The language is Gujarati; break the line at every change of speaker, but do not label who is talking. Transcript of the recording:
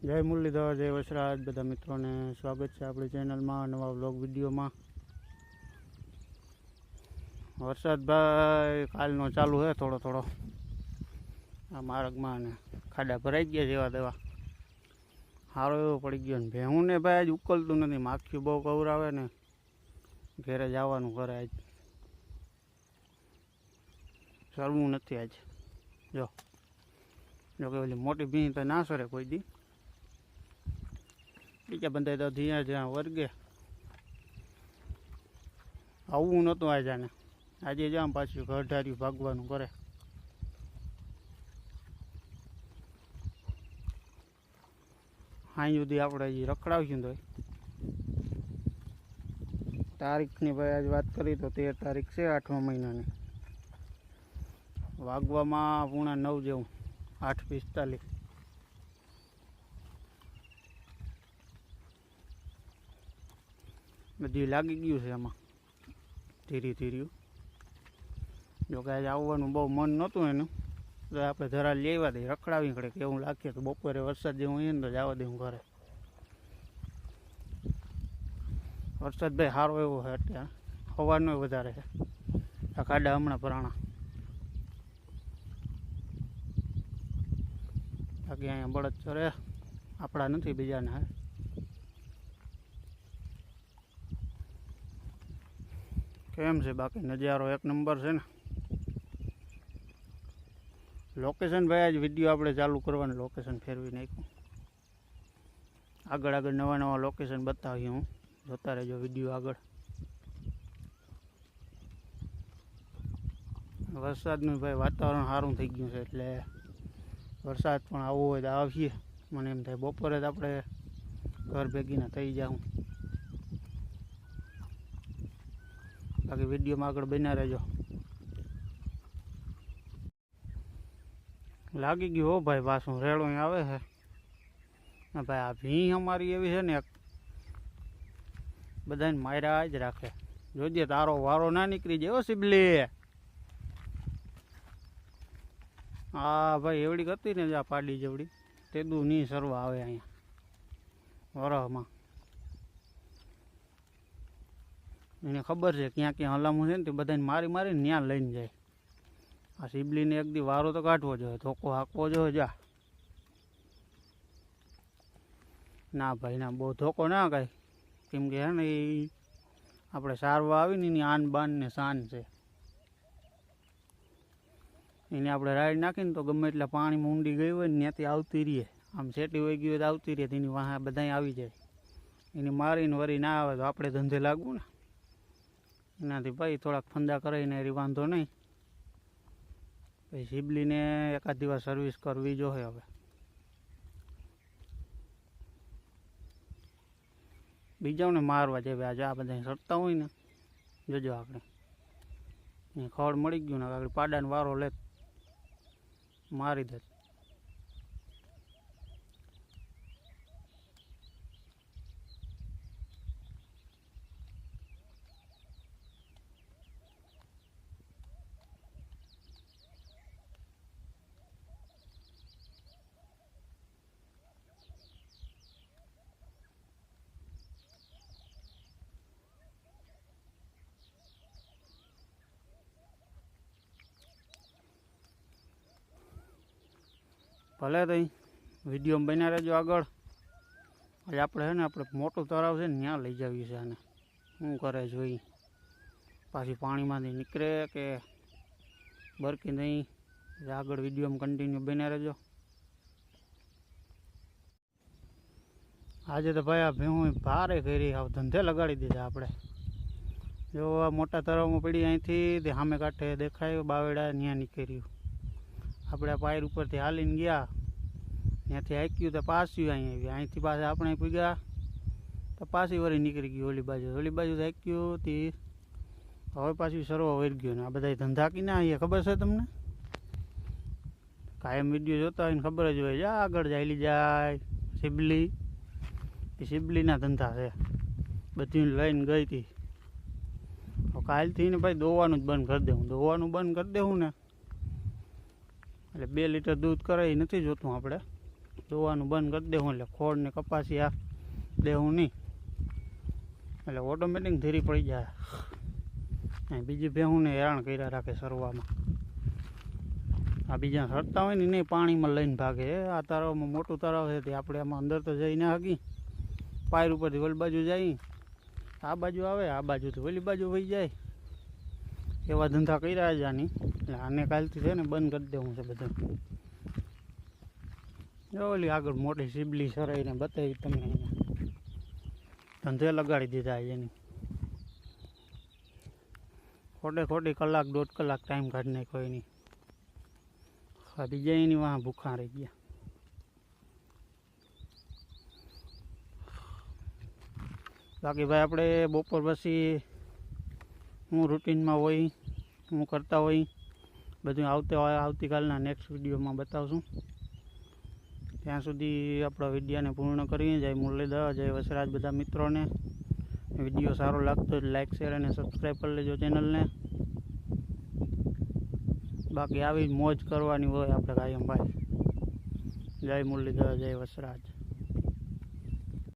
જય મુરલીધર, જય વસરાજ બધા મિત્રોને સ્વાગત છે આપણી ચેનલમાં નવા વ્લોગ વિડીયોમાં। વરસાદ ભાઈ કાલનો ચાલુ છે થોડો થોડો આ માર્ગમાં, અને ખાડા ભરાઈ ગયા જેવા તેવા સારો એવો પડી ગયો ને ભેહું ને ભાઈ આજ ઉકલતું નથી, માખીઓ બહુ કવરાવે ને ઘેરે જવાનું કરે, આજ સરવું નથી આજ। જો કે ઓલી મોટી ભીં તો ના સરે કોઈ દી, બીજા બંધ તો ધીયા જ્યાં વર્ગે આવવું નહોતું આજે ને આજે જામ પાછું ઘરધાર્યું ભાગવાનું કરે। હાઈ સુધી આપણે હજી રખડાવીશું તો તારીખની ભાઈ આજ વાત કરી તો 13 તારીખ છે 8મા મહિનાની, વાગવામાં 8:45 જેવું, 8:45। બધી લાગી ગયું છે એમાં ધીરે ધીરે। જોકે આજે આવવાનું બહુ મન નહોતું એનું, તો આપણે જરા લેવા દઈએ, રખડાવી પડે કેવું લાગીએ તો બપોરે વરસાદ જેવું હોય ને તો જવા દે હું ઘરે। વરસાદ ભાઈ સારો એવો છે અત્યારે, સવારનો વધારે છે, આ ખાડા હમણાં ભરાણા, બાકી અહીંયા બળદ ચરે આપણા નથી બીજાને હે। કેમ છે બાકી નજારો? એક નંબર છે ને। લોકેશન ભાઈ આજ વિડીયો આપણે ચાલુ કરવાનું લોકેશન ફેરવી નાખ્યું, આગળ આગળ નવા નવા લોકેશન બતાવી હું, જોતા રહેજો વિડીયો આગળ। વરસાદનું ભાઈ વાતાવરણ સારું થઈ ગયું છે, એટલે વરસાદ પણ આવવો હોય તો આવીએ, મને એમ થાય બપોરે જ આપણે ઘર ભેગીના થઈ જાઉં। બાકી વિડીયોમાં આગળ બન્યા રહેજો। લાગી ગયું હો ભાઈ, પાછું રેડો આવે છે ભાઈ। આ ભીં અમારી એવી છે ને, બધાને માર્યા જ રાખે, જોજે તારો વારો ના નીકળી જાય હો સિબલી। હા ભાઈ એવડી હતી ને આ પાડી જેવડી, તેદું નહીં સરવા આવે અહીંયા વરહમાં, એને ખબર છે ક્યાં ક્યાં હલામું છે ને તે બધાને મારી મારીને ત્યાં લઈને જાય। આ સિબલીને એક દી વારો તો કાઢવો જોઈએ, ધોકો હાંકવો જોઈએ। જા ના ભાઈ ના, બહુ ધોકો ના કાંઈ, કેમ કે હે ને એ આપણે સારવા આવીને એની આન બાન ને શાન છે, એને આપણે રાઈડ નાખીને તો ગમે એટલા પાણીમાં ઊંડી ગઈ હોય ને ત્યાંથી આવતી રહીએ, આમ સેટી વહી ગઈ હોય તો આવતી રહીએ, તેની વાહ બધાય આવી જાય। એને મારીને વરી ના આવે તો આપણે ધંધે લાગવું ને, એનાથી ભાઈ થોડાક ફંદા કરાવીને એરી વાંધો નહીં। પછી સિબલીને એકાદ દિવસ સર્વિસ કરવી જોઈએ હવે। બીજાઓને મારવા જેવા આજે આ બધા સરતા હોય ને, જોજો આપણે ખડ મળી ગયું ને આગળ પાડાનો વારો લે મારી દે। ભલે તઈ વિડીયોમાં બન્યા રહેજો આગળ। આજે આપણે છે ને, આપણે મોટું તળાવ છે ને ત્યાં લઈ જવી છે આને, શું કરે જોઈ, પાછી પાણીમાંથી નીકળે કે બરકી નહીં, આગળ વિડીયોમાં કન્ટિન્યુ બન્યા રહેજો। આજે તો ભાઈ આ ભેહું ભારે કરી આવ ધંધે લગાડી દીધા આપણે। જો આ મોટા તળાવમાં પડી અહીંથી તે સામે કાંઠે દેખાય બાવેડા ત્યાં નીકળ્યું, આપણે આ પાયર ઉપરથી હાલીને ગયા, ત્યાંથી હાંક્યું તો પાછું અહીં આવી, અહીંથી પાછા આપણે પૂગ્યા તો પાછી વળી નીકળી ગયું ઓલી બાજુ હાંક્યું તે હવે પાછું સરવા વળી ગયું ને। આ બધા ધંધા કી ના અહીંયા ખબર છે તમને? કાયમ વિડીયો જોતા હોય ને ખબર જ હોય, જા આગળ ચાલી જાય સિબલી, એ સિબલીના ધંધા છે, બધી લઈને ગઈ હતી। કાલથી ને ભાઈ દોવાનું જ બંધ કરી દેવું, દોવાનું બંધ કરી દેવું ને એટલે 2 લીટર દૂધ કરે એ નથી જોતું આપણે, દોવાનું બંધ કરી દેવું એટલે ખોળ ને કપાસિયા દેવું નહીં, એટલે ઓટોમેટિક ધીરી પડી જાય. અને બીજી ભેહુંને હેરાન કર્યા રાખે સરવામાં. આ બીજા સરતા હોય ને નહીં પાણીમાં લઈને ભાગે. આ તળાવમાં મોટું તળાવ છે તે આપણે આમાં અંદર તો જઈને હગી પાયર ઉપરથી ઓલી બાજુ જાય, આ બાજુ આવે, આ બાજુથી ઓલી બાજુ વહી જાય, એવા ધંધા કર્યા જ આની. એટલે આને કાલથી છે ને બંધ કરી દેવું છે બધું. ઓલી આગળ મોટી સીબલી સરાઈને બતાવી તમને, ધંધે લગાડી દીધા એની. ખોટી કલાક 1.5 કલાક ટાઈમ કાઢી નાખ્યો એની. બીજા એની વાહ ભૂખા રહી ગયા. બાકી ભાઈ આપણે બપોર પછી હું રૂટીનમાં હોય, હું કરતા હોય બધું આવતીકાલના નેક્સ્ટ વિડીયોમાં બતાવશું. ત્યાં સુધી આપણા વિડીયોને પૂર્ણ કરીએ. જય મુરલીધર, જય વસરાજ બધા મિત્રોને. વિડીયો સારો લાગતો હોય લાઈક શેર અને સબસ્ક્રાઈબ કરી લેજો ચેનલને. બાકી આવી મોજ કરવાની હોય આપણે કાયમ ભાઈ. જય મુરલીધર, જય વસરાજ.